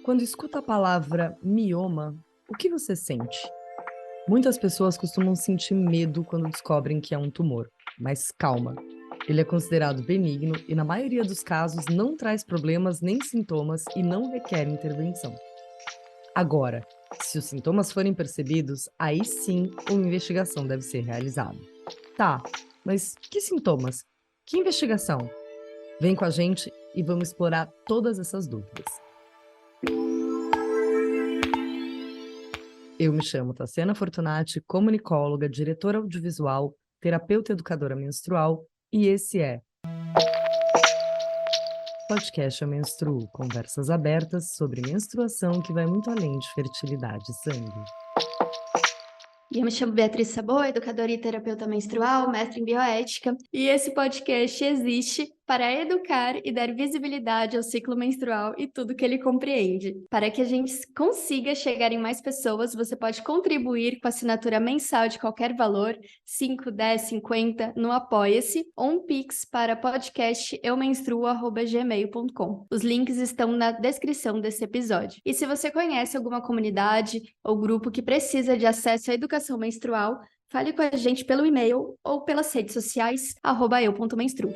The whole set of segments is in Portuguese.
Quando escuta a palavra mioma, o que você sente? Muitas pessoas costumam sentir medo quando descobrem que é um tumor, mas calma. Ele é considerado benigno e, na maioria dos casos, não traz problemas nem sintomas e não requer intervenção. Agora, se os sintomas forem percebidos, aí sim uma investigação deve ser realizada. Tá, mas que sintomas? Que investigação? Vem com a gente e vamos explorar todas essas dúvidas. Eu me chamo Tassiana Fortunati, comunicóloga, diretora audiovisual, terapeuta educadora menstrual, e esse é o podcast Eu Menstruo, conversas abertas sobre menstruação que vai muito além de fertilidade e sangue. E eu me chamo Beatriz Sabor, educadora e terapeuta menstrual, mestre em bioética, e esse podcast existe para educar e dar visibilidade ao ciclo menstrual e tudo que ele compreende. Para que a gente consiga chegar em mais pessoas, você pode contribuir com a assinatura mensal de qualquer valor, 5, 10, 50, no Apoia-se, ou um Pix para podcasteumenstruo@gmail.com. Os links estão na descrição desse episódio. E se você conhece alguma comunidade ou grupo que precisa de acesso à educação menstrual, fale com a gente pelo e-mail ou pelas redes sociais, @eu.menstruo.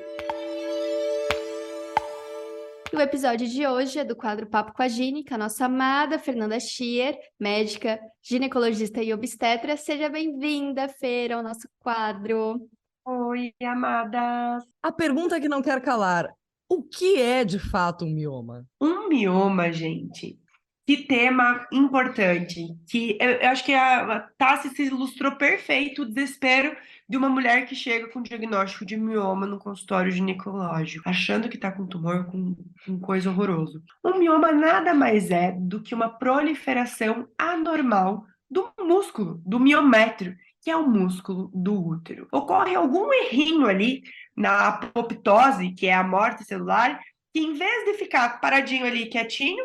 E o episódio de hoje é do quadro Papo com a Gine, com a nossa amada Fernanda Schier, médica, ginecologista e obstetra. Seja bem-vinda, Fer, ao nosso quadro. Oi, amadas! A pergunta que não quer calar: o que é de fato um mioma? Um mioma, gente. Que tema importante. Que eu acho que a Tassi se ilustrou perfeito o desespero de uma mulher que chega com diagnóstico de mioma no consultório ginecológico, achando que está com tumor, com coisa horroroso. Um mioma nada mais é do que uma proliferação anormal do músculo, do miométrio, que é o músculo do útero. Ocorre algum errinho ali na apoptose, que é a morte celular, que em vez de ficar paradinho ali, quietinho,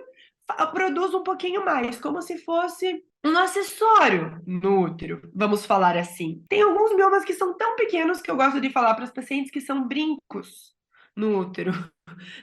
produz um pouquinho mais, como se fosse um acessório no útero, vamos falar assim. Tem alguns miomas que são tão pequenos que eu gosto de falar para os pacientes que são brincos no útero.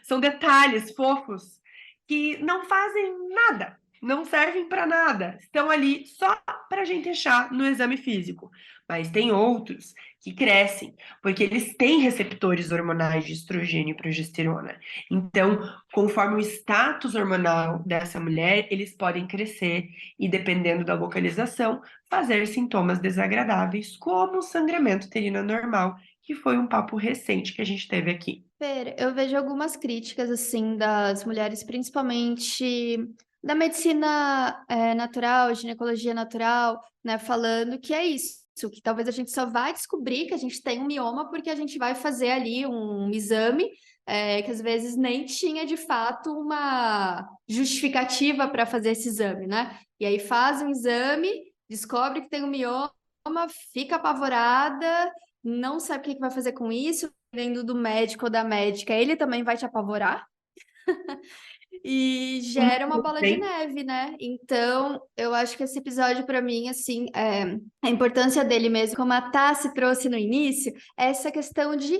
São detalhes fofos que não fazem nada, não servem para nada, estão ali só para a gente achar no exame físico. Mas tem outros que crescem, porque eles têm receptores hormonais de estrogênio e progesterona. Então, conforme o status hormonal dessa mulher, eles podem crescer e, dependendo da localização, fazer sintomas desagradáveis, como o sangramento uterino anormal, que foi um papo recente que a gente teve aqui. Fer, eu vejo algumas críticas, assim, das mulheres, principalmente da medicina natural, ginecologia natural, né, falando que é isso, que talvez a gente só vai descobrir que a gente tem um mioma porque a gente vai fazer ali um exame que às vezes nem tinha de fato uma justificativa para fazer esse exame, né? E aí faz um exame, descobre que tem um mioma, fica apavorada, não sabe o que vai fazer com isso, dependendo do médico ou da médica, ele também vai te apavorar e gera uma bola de neve, né? Então, eu acho que esse episódio, para mim, assim, a importância dele mesmo, como a Tassi trouxe no início, é essa questão de,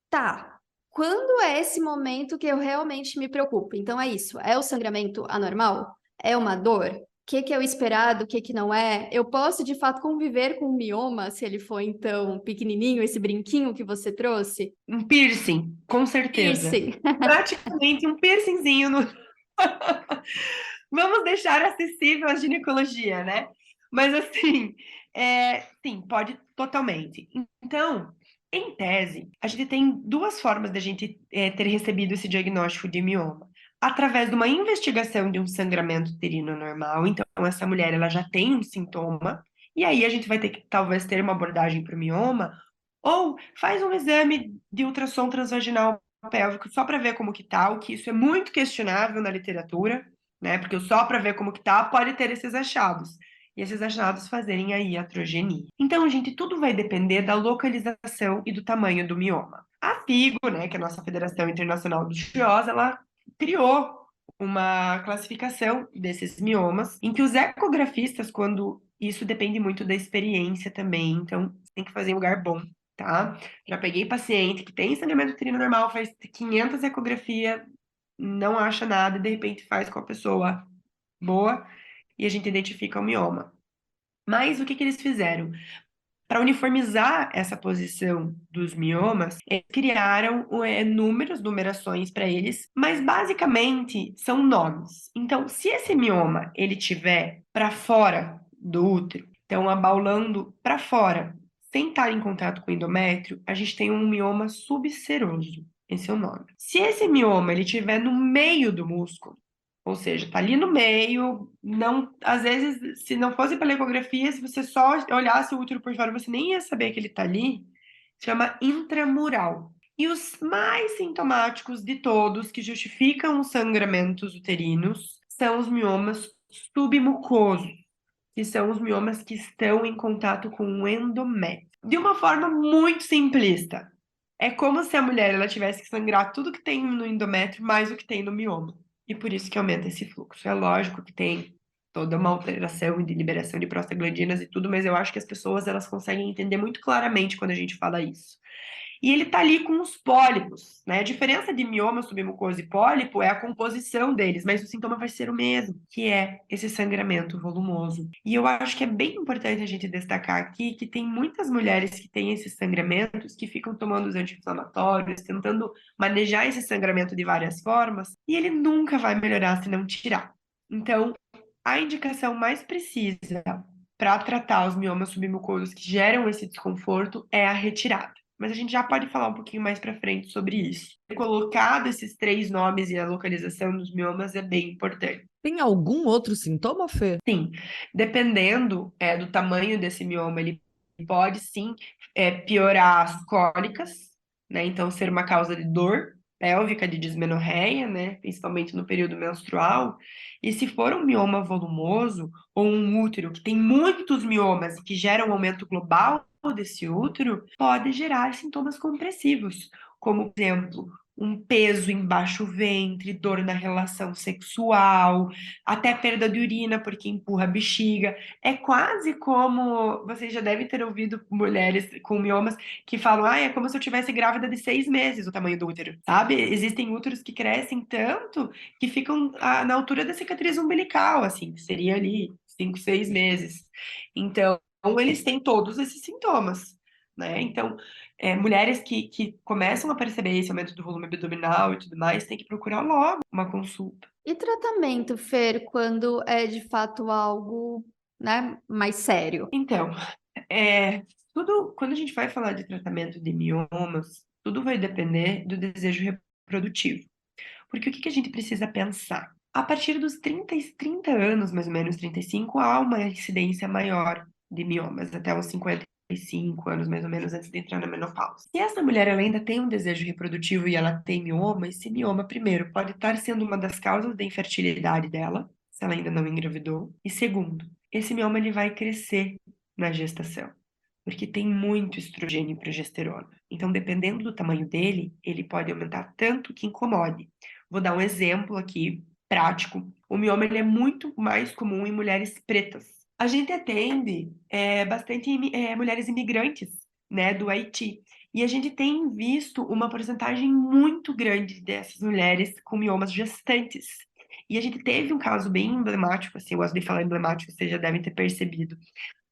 tá, quando é esse momento que eu realmente me preocupo? Então, é isso, é o sangramento anormal? É uma dor? O que é o esperado, o que não é? Eu posso, de fato, conviver com o mioma, se ele for, então, pequenininho, esse brinquinho que você trouxe? Um piercing, com certeza. Piercing. Praticamente um piercingzinho no. Vamos deixar acessível a ginecologia, né? Mas assim, sim, pode totalmente. Então, em tese, a gente tem duas formas de a gente ter recebido esse diagnóstico de mioma. Através de uma investigação de um sangramento uterino normal, então essa mulher ela já tem um sintoma, e aí a gente vai ter que talvez ter uma abordagem para o mioma, ou faz um exame de ultrassom transvaginal pélvico só para ver como que tá, o que isso é muito questionável na literatura, né? Porque o só para ver como que tá pode ter esses achados. E esses achados fazerem aí a atrogenia. Então, gente, tudo vai depender da localização e do tamanho do mioma. A FIGO, né, que é a nossa Federação Internacional de Endometriose, ela criou uma classificação desses miomas, em que os ecografistas, quando isso depende muito da experiência também, então tem que fazer em lugar bom, tá? Já peguei paciente que tem sangramento uterino normal, faz 500 ecografia, não acha nada e de repente faz com a pessoa boa, e a gente identifica o mioma. Mas o que que eles fizeram? Para uniformizar essa posição dos miomas, eles criaram números, numerações para eles, mas basicamente são nomes. Então, se esse mioma ele tiver para fora do útero, então abaulando para fora, sem estar em contato com o endométrio, a gente tem um mioma subseroso. Esse é o nome. Se esse mioma ele tiver no meio do músculo, ou seja, tá ali no meio, não, às vezes, se não fosse pela ecografia, se você só olhasse o útero por fora, você nem ia saber que ele tá ali, chama intramural. E os mais sintomáticos de todos, que justificam os sangramentos uterinos, são os miomas submucosos, que são os miomas que estão em contato com o endométrio. De uma forma muito simplista, é como se a mulher ela tivesse que sangrar tudo que tem no endométrio mais o que tem no mioma. E por isso que aumenta esse fluxo. É lógico que tem toda uma alteração de liberação de prostaglandinas e tudo, mas eu acho que as pessoas elas conseguem entender muito claramente quando a gente fala isso. E ele tá ali com os pólipos, né? A diferença de mioma, submucosa e pólipo é a composição deles, mas o sintoma vai ser o mesmo, que é esse sangramento volumoso. E eu acho que é bem importante a gente destacar aqui que tem muitas mulheres que têm esses sangramentos, que ficam tomando os anti-inflamatórios, tentando manejar esse sangramento de várias formas, e ele nunca vai melhorar se não tirar. Então, a indicação mais precisa para tratar os miomas submucosos que geram esse desconforto é a retirada. Mas a gente já pode falar um pouquinho mais para frente sobre isso. Colocado esses 3 nomes e a localização dos miomas é bem importante. Tem algum outro sintoma, Fê? Sim, dependendo do tamanho desse mioma, ele pode sim piorar as cólicas, né? Então, ser uma causa de dor pélvica, de dismenorreia, né? Principalmente no período menstrual. E se for um mioma volumoso ou um útero que tem muitos miomas e que gera um aumento global desse útero, pode gerar sintomas compressivos, como, por exemplo, um peso embaixo do ventre, dor na relação sexual, até perda de urina porque empurra a bexiga. É quase como vocês já devem ter ouvido mulheres com miomas que falam: é como se eu tivesse grávida de 6 meses, o tamanho do útero, sabe? Existem úteros que crescem tanto que ficam na altura da cicatriz umbilical, assim, que seria ali 5, 6 meses. Então, eles têm todos esses sintomas, né? Então, mulheres que começam a perceber esse aumento do volume abdominal e tudo mais, tem que procurar logo uma consulta. E tratamento, Fer, quando é de fato algo, né, mais sério? Então, quando a gente vai falar de tratamento de miomas, tudo vai depender do desejo reprodutivo. Porque o que que a gente precisa pensar? A partir dos 30 anos, mais ou menos 35, há uma incidência maior de miomas, até os 55 anos, mais ou menos, antes de entrar na menopausa. Se essa mulher ela ainda tem um desejo reprodutivo e ela tem mioma, esse mioma, primeiro, pode estar sendo uma das causas da infertilidade dela, se ela ainda não engravidou. E segundo, esse mioma ele vai crescer na gestação, porque tem muito estrogênio e progesterona. Então, dependendo do tamanho dele, ele pode aumentar tanto que incomode. Vou dar um exemplo aqui prático. O mioma ele é muito mais comum em mulheres pretas. A gente atende bastante mulheres imigrantes, né, do Haiti. E a gente tem visto uma porcentagem muito grande dessas mulheres com miomas gestantes. E a gente teve um caso bem emblemático, assim, eu gosto de falar emblemático, vocês já devem ter percebido,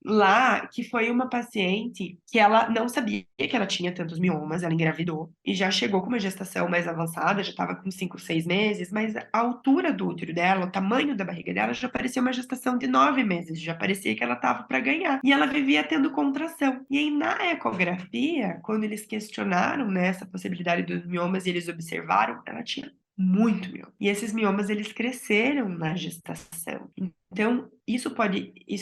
lá, que foi uma paciente que ela não sabia que ela tinha tantos miomas, ela engravidou e já chegou com uma gestação mais avançada, já estava com 5, 6 meses, mas a altura do útero dela, o tamanho da barriga dela já parecia uma gestação de 9 meses, já parecia que ela estava para ganhar. E ela vivia tendo contração. E aí, na ecografia, quando eles questionaram, né, essa possibilidade dos miomas e eles observaram, ela tinha muito mioma. E esses miomas, eles cresceram na gestação. Então, isso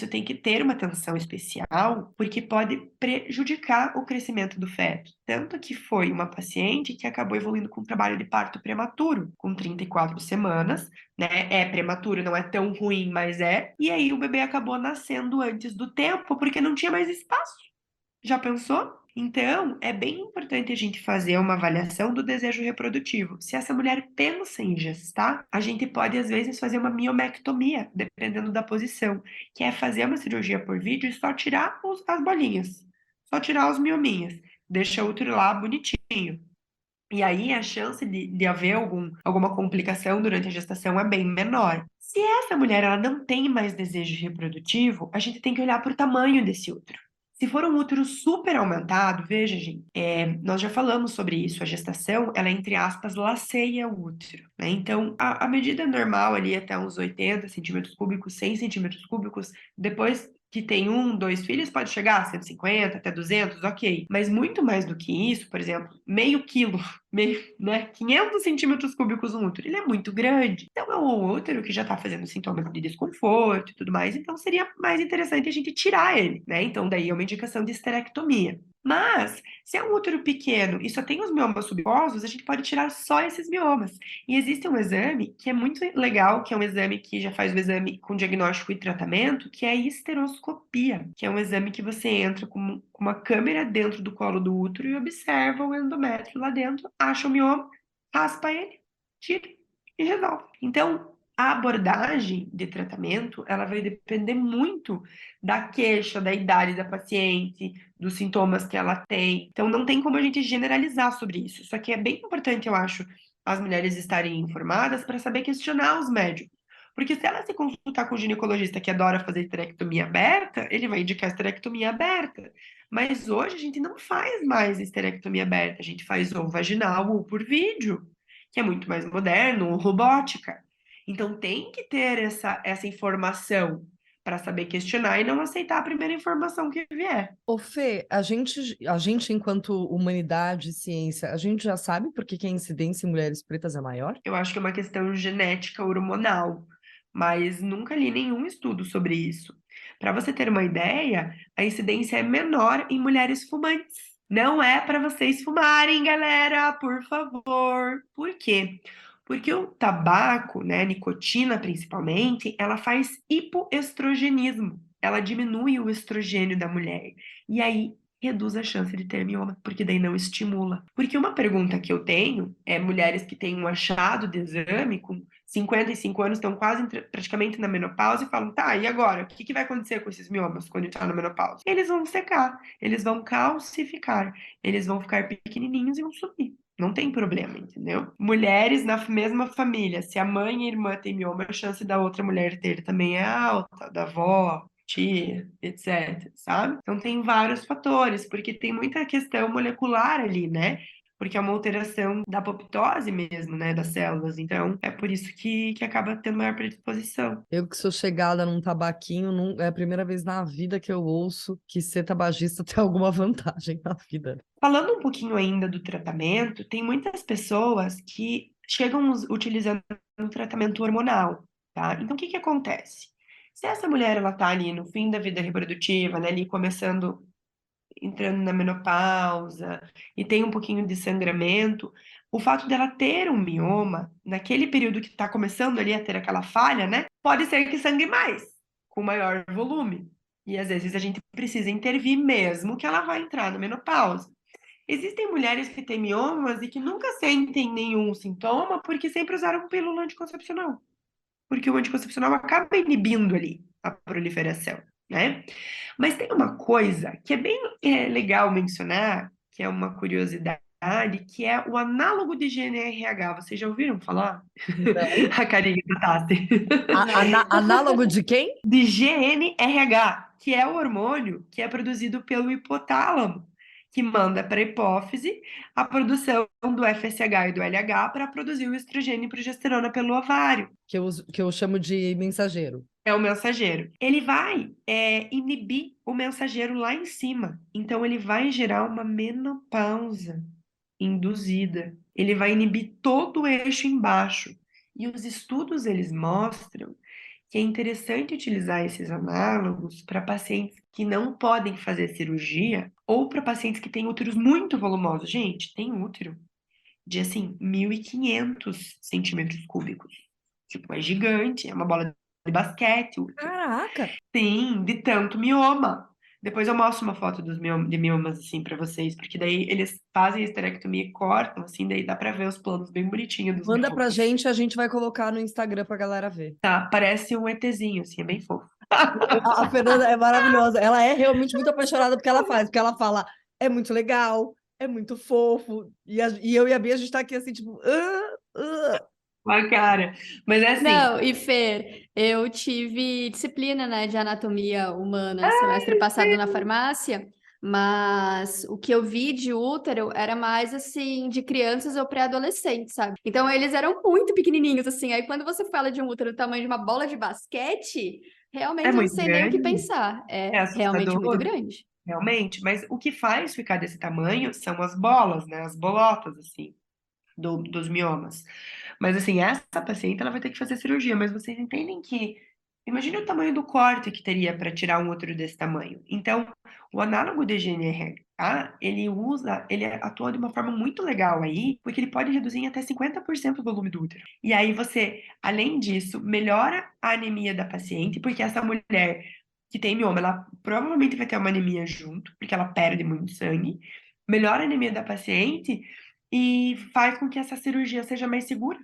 tem que ter uma atenção especial, porque pode prejudicar o crescimento do feto. Tanto que foi uma paciente que acabou evoluindo com um trabalho de parto prematuro, com 34 semanas, né? É prematuro, não é tão ruim, mas é. E aí o bebê acabou nascendo antes do tempo, porque não tinha mais espaço. Já pensou? Então, é bem importante a gente fazer uma avaliação do desejo reprodutivo. Se essa mulher pensa em gestar, a gente pode, às vezes, fazer uma miomectomia, dependendo da posição, que é fazer uma cirurgia por vídeo e só tirar as bolinhas, só tirar os miominhas, deixa o útero lá bonitinho. E aí a chance de haver alguma complicação durante a gestação é bem menor. Se essa mulher ela não tem mais desejo reprodutivo, a gente tem que olhar para o tamanho desse útero. Se for um útero super aumentado, veja, gente, nós já falamos sobre isso, a gestação, ela, entre aspas, laceia o útero, né? Então, a medida normal ali até uns 80 centímetros cúbicos, 100 centímetros cúbicos, depois que tem 1, 2 filhos, pode chegar a 150, até 200, ok. Mas muito mais do que isso, por exemplo, meio quilo, né, 500 centímetros cúbicos um útero, ele é muito grande. Então, é um útero que já está fazendo sintomas de desconforto e tudo mais, então seria mais interessante a gente tirar ele, né? Então, daí é uma indicação de esterectomia. Mas, se é um útero pequeno e só tem os miomas submucosos, a gente pode tirar só esses miomas. E existe um exame que é muito legal, que é um exame que já faz o exame com diagnóstico e tratamento, que é a histeroscopia, que é um exame que você entra com uma câmera dentro do colo do útero e observa o endométrio lá dentro, acha o mioma, raspa ele, tira e resolve. Então, a abordagem de tratamento, ela vai depender muito da queixa, da idade da paciente, dos sintomas que ela tem. Então, não tem como a gente generalizar sobre isso. Só que é bem importante, eu acho, as mulheres estarem informadas para saber questionar os médicos. Porque se ela se consultar com o ginecologista que adora fazer esterectomia aberta, ele vai indicar esterectomia aberta. Mas hoje a gente não faz mais esterectomia aberta, a gente faz ou vaginal ou por vídeo, que é muito mais moderno, ou robótica. Então tem que ter essa informação para saber questionar e não aceitar a primeira informação que vier. Ô, Fê, a gente, enquanto humanidade e ciência, a gente já sabe por que que a incidência em mulheres pretas é maior? Eu acho que é uma questão genética hormonal, mas nunca li nenhum estudo sobre isso. Para você ter uma ideia, a incidência é menor em mulheres fumantes. Não é para vocês fumarem, galera, por favor. Por quê? Porque o tabaco, né, a nicotina principalmente, ela faz hipoestrogenismo. Ela diminui o estrogênio da mulher. E aí reduz a chance de ter mioma, porque daí não estimula. Porque uma pergunta que eu tenho é mulheres que têm um achado de exame com 55 anos, estão quase praticamente na menopausa e falam, tá, e agora? O que que vai acontecer com esses miomas quando entrar na menopausa? Eles vão secar, eles vão calcificar, eles vão ficar pequenininhos e vão sumir. Não tem problema, entendeu? Mulheres na mesma família, se a mãe e a irmã têm mioma, a chance da outra mulher ter também é alta, da avó, tia, etc, sabe? Então tem vários fatores, porque tem muita questão molecular ali, né? Porque é uma alteração da apoptose mesmo, né, das células. Então, é por isso que acaba tendo maior predisposição. Eu que sou chegada num tabaquinho, é a primeira vez na vida que eu ouço que ser tabagista tem alguma vantagem na vida. Falando um pouquinho ainda do tratamento, tem muitas pessoas que chegam utilizando um tratamento hormonal, tá? Então, o que que acontece? Se essa mulher, ela tá ali no fim da vida reprodutiva, né, ali começando, entrando na menopausa e tem um pouquinho de sangramento, o fato dela ter um mioma, naquele período que está começando ali a ter aquela falha, né? Pode ser que sangre mais, com maior volume. E às vezes a gente precisa intervir mesmo que ela vai entrar na menopausa. Existem mulheres que têm miomas e que nunca sentem nenhum sintoma porque sempre usaram pílula anticoncepcional. Porque o anticoncepcional acaba inibindo ali a proliferação, né? Mas tem uma coisa que é bem legal mencionar, que é uma curiosidade, que é o análogo de GNRH. Vocês já ouviram falar? Não. A carinha da Tassi. Análogo de quem? De GNRH, que é o hormônio que é produzido pelo hipotálamo, que manda para a hipófise a produção do FSH e do LH para produzir o estrogênio e progesterona pelo ovário. Que eu chamo de mensageiro. É o mensageiro. Ele vai inibir o mensageiro lá em cima. Então, ele vai gerar uma menopausa induzida. Ele vai inibir todo o eixo embaixo. E os estudos, eles mostram que é interessante utilizar esses análogos para pacientes que não podem fazer cirurgia ou para pacientes que têm úteros muito volumosos. Gente, tem útero de, assim, 1.500 centímetros cúbicos. Tipo, é gigante, é uma bola de basquete. Caraca! Sim, de tanto mioma. Depois eu mostro uma foto de miomas, assim, pra vocês, porque daí eles fazem a esterectomia e cortam, assim, daí dá pra ver os planos bem bonitinhos dos Manda pra miomas. gente, a gente vai colocar no Instagram pra galera ver. Tá, parece um ETzinho, assim, é bem fofo. A Fernanda é maravilhosa. Ela é realmente muito apaixonada porque ela faz, porque ela fala, é muito legal, É muito fofo. E eu e a Bia, a gente tá aqui assim, tipo. Uma cara. Mas é assim. Não, e Fer, eu tive disciplina, né, de anatomia humana semestre passado na farmácia, mas o que eu vi de útero era mais assim de crianças ou pré-adolescentes, sabe? Então eles eram muito pequenininhos assim. Aí quando você fala de um útero do tamanho de uma bola de basquete, É realmente eu não muito sei nem o que grande, pensar. é É realmente muito assustador, grande. realmente. Mas o que faz ficar desse tamanho são as bolas, né? As bolotas, assim, dos miomas. Mas assim, essa paciente ela vai ter que fazer cirurgia, mas vocês entendem que imagine o tamanho do corte que teria para tirar um útero desse tamanho. Então, o análogo de GNRH, ele atua de uma forma muito legal aí, porque ele pode reduzir em até 50% o volume do útero. E aí você, além disso, melhora a anemia da paciente, porque essa mulher que tem mioma, ela provavelmente vai ter uma anemia junto, porque ela perde muito sangue, melhora a anemia da paciente e faz com que essa cirurgia seja mais segura,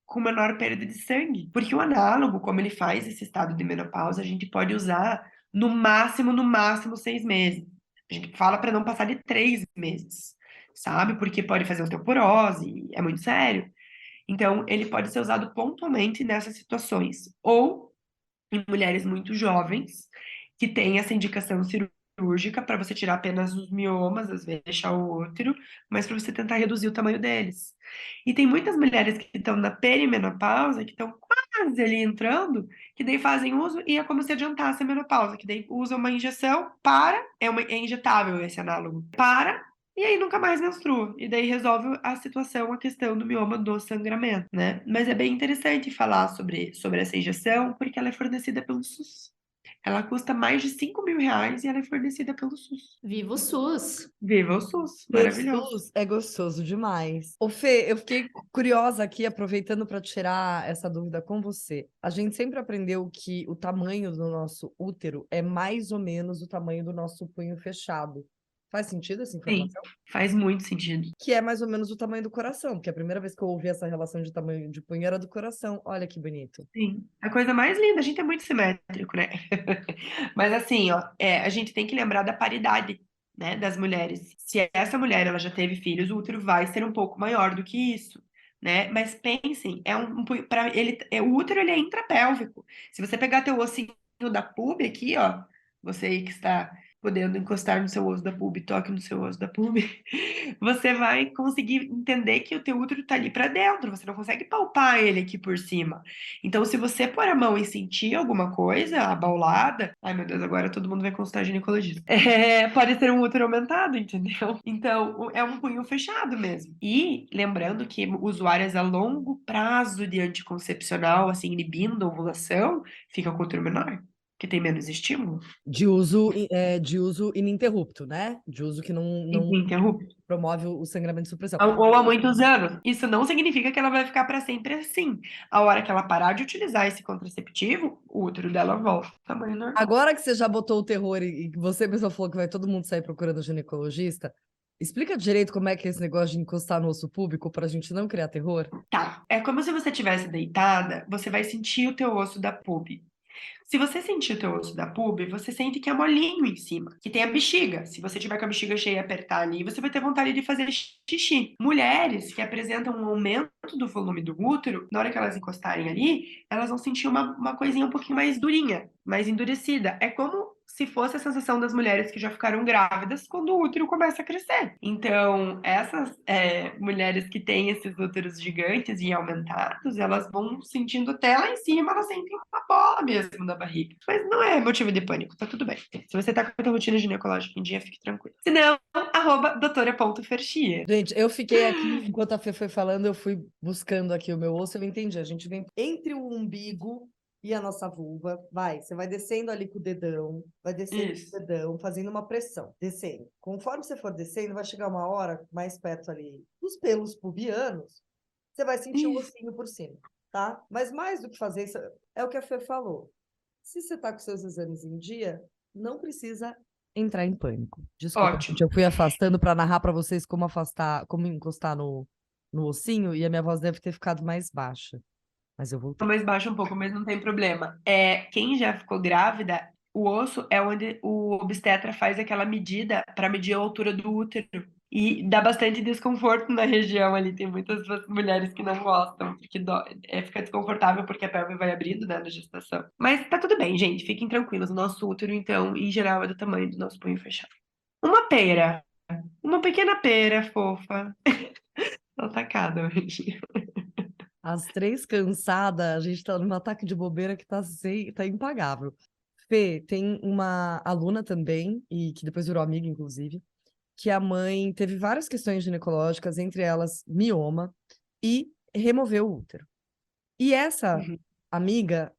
com menor perda de sangue. Porque o análogo, como ele faz esse estado de menopausa, a gente pode usar no máximo 6 meses. A gente fala para não passar de 3 meses, sabe? Porque pode fazer osteoporose, é muito sério. Então, ele pode ser usado pontualmente nessas situações. Ou em mulheres muito jovens, que têm essa indicação cirúrgica para você tirar apenas os miomas, às vezes deixar o útero, mas para você tentar reduzir o tamanho deles. E tem muitas mulheres que estão na perimenopausa, que estão quase ali entrando, que daí fazem uso e é como se adiantasse a menopausa, que daí usam uma injeção, é injetável esse análogo, e aí nunca mais menstrua. E daí resolve a situação, a questão do mioma do sangramento, né? Mas é bem interessante falar sobre essa injeção, porque ela é fornecida pelo SUS. Ela custa mais de R$ 5.000 e ela é fornecida pelo SUS. Viva o SUS! Viva o SUS, maravilhoso. Jesus, é gostoso demais. Ô, Fê, eu fiquei curiosa aqui, aproveitando para tirar essa dúvida com você. A gente sempre aprendeu que o tamanho do nosso útero é mais ou menos o tamanho do nosso punho fechado. Faz sentido essa Sim, informação? faz muito sentido. Que é mais ou menos o tamanho do coração, porque a primeira vez que eu ouvi essa relação de tamanho de punho era do coração. Olha que bonito. Sim, a coisa mais linda, a gente é muito simétrico, né? Mas assim, ó, a gente tem que lembrar da paridade, né, das mulheres. Se essa mulher ela já teve filhos, o útero vai ser um pouco maior do que isso, né? Mas pensem, para ele, o útero ele é intrapélvico. Se você pegar teu ossinho da pube aqui, ó, você aí que está podendo encostar no seu osso da pube, toque no seu osso da pube, você vai conseguir entender que o teu útero tá ali para dentro, você não consegue palpar ele aqui por cima. Então, se você pôr a mão e sentir alguma coisa abaulada, ai meu Deus, agora todo mundo vai consultar ginecologista. Pode ser um útero aumentado, entendeu? Então, é um punho fechado mesmo. E lembrando que usuárias a longo prazo de anticoncepcional, assim, inibindo a ovulação, fica com o útero menor, que tem menos estímulo. De uso ininterrupto, né? De uso que não Interrupto. promove o sangramento de supressão. Ou há muitos anos. Isso não significa que ela vai ficar para sempre assim. A hora que ela parar de utilizar esse contraceptivo, o útero dela volta ao tamanho normal. Agora que você já botou o terror e que você mesmo falou que vai todo mundo sair procurando ginecologista, explica direito como é que é esse negócio de encostar no osso público pra gente não criar terror. Tá. É como se você estivesse deitada, você vai sentir o teu osso da pube. Se você sentir o teu osso da pube, você sente que é molinho em cima, que tem a bexiga. Se você tiver com a bexiga cheia e apertar ali, você vai ter vontade de fazer xixi. Mulheres que apresentam um aumento do volume do útero, na hora que elas encostarem ali, elas vão sentir uma coisinha um pouquinho mais durinha, mais endurecida. É como se fosse a sensação das mulheres que já ficaram grávidas quando o útero começa a crescer. Então, essas mulheres que têm esses úteros gigantes e aumentados, elas vão sentindo até lá em cima, elas sentem uma bola mesmo na barriga. Mas não é motivo de pânico, tá tudo bem. Se você tá com a tua rotina ginecológica em dia, fique tranquilo. Se não, @doutora.ferchia. Gente, eu fiquei aqui, enquanto a Fê foi falando, eu fui buscando aqui o meu osso, eu entendi. A gente vem entre o umbigo e a nossa vulva. Você vai descendo ali com o dedão, vai descendo Isso. com o dedão, fazendo uma pressão, descendo. Conforme você for descendo, vai chegar uma hora mais perto ali dos pelos pubianos, você vai sentir o ossinho por cima, tá? Mas mais do que fazer isso, é o que a Fê falou. Se você tá com seus exames em dia, não precisa entrar em pânico. Desculpa, gente, Ótimo. eu fui afastando para narrar para vocês como encostar no ossinho e a minha voz deve ter ficado mais baixa. Mas eu voltei. Mais baixo um pouco, mas não tem problema. Quem já ficou grávida, o osso é onde o obstetra faz aquela medida para medir a altura do útero. E dá bastante desconforto na região ali. Tem muitas mulheres que não gostam, porque fica desconfortável porque a pelve vai abrindo, né, na gestação. Mas tá tudo bem, gente. Fiquem tranquilos. O nosso útero, então, em geral, é do tamanho do nosso punho fechado. Uma pera. Uma pequena pera fofa. Tô atacada hoje. As três cansadas, a gente tá num ataque de bobeira que tá impagável. Fê, tem uma aluna também, e que depois virou amiga, inclusive, que a mãe teve várias questões ginecológicas, entre elas mioma, e removeu o útero. E essa Uhum. amiga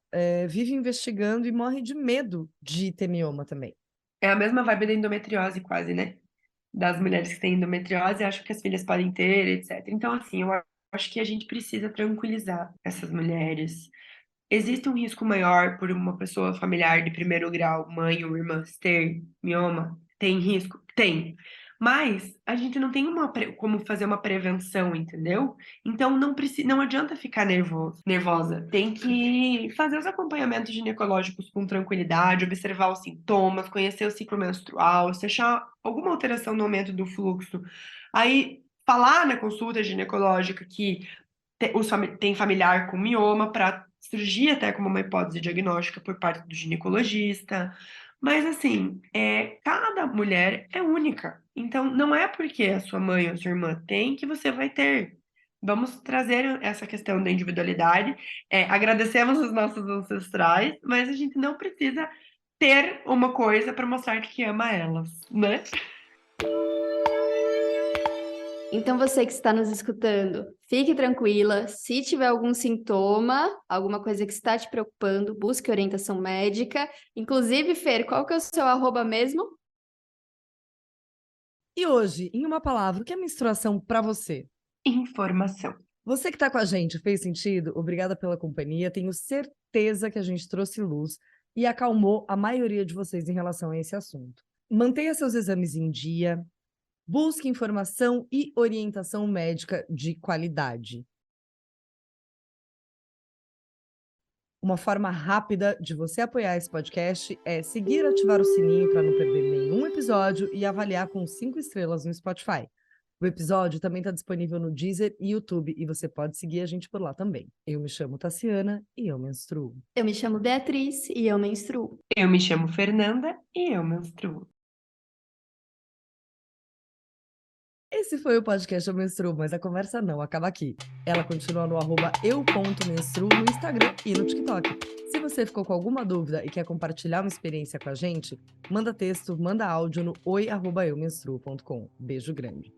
vive investigando e morre de medo de ter mioma também. É a mesma vibe da endometriose, quase, né? Das mulheres que têm endometriose, acham que as filhas podem ter, etc. Então, assim, eu acho que a gente precisa tranquilizar essas mulheres. Existe um risco maior por uma pessoa familiar de primeiro grau, mãe ou irmã, ter mioma? Tem risco? Tem. Mas a gente não tem como fazer uma prevenção, entendeu? Então não adianta ficar nervosa. Tem que fazer os acompanhamentos ginecológicos com tranquilidade, observar os sintomas, conhecer o ciclo menstrual, se achar alguma alteração no aumento do fluxo. Aí falar na consulta ginecológica que tem familiar com mioma para surgir até como uma hipótese diagnóstica por parte do ginecologista. Mas assim, cada mulher é única. Então, não é porque a sua mãe ou a sua irmã tem que você vai ter. Vamos trazer essa questão da individualidade. Agradecemos os nossos ancestrais, mas a gente não precisa ter uma coisa para mostrar que ama elas, né? Então, você que está nos escutando, fique tranquila. Se tiver algum sintoma, alguma coisa que está te preocupando, busque orientação médica. Inclusive, Fer, qual que é o seu arroba mesmo? E hoje, em uma palavra, o que é menstruação para você? Informação. Você que está com a gente, fez sentido? Obrigada pela companhia. Tenho certeza que a gente trouxe luz e acalmou a maioria de vocês em relação a esse assunto. Mantenha seus exames em dia, busque informação e orientação médica de qualidade. Uma forma rápida de você apoiar esse podcast é seguir e ativar o sininho para não perder nenhum episódio e avaliar com 5 estrelas no Spotify. O episódio também está disponível no Deezer e YouTube e você pode seguir a gente por lá também. Eu me chamo Tassiana e eu menstruo. Eu me chamo Beatriz e eu menstruo. Eu me chamo Fernanda e eu menstruo. Esse foi o podcast Eu Menstruo, mas a conversa não acaba aqui. Ela continua no @eu.menstruo no Instagram e no TikTok. Se você ficou com alguma dúvida e quer compartilhar uma experiência com a gente, manda texto, manda áudio no oi@eumenstruo.com. Beijo grande.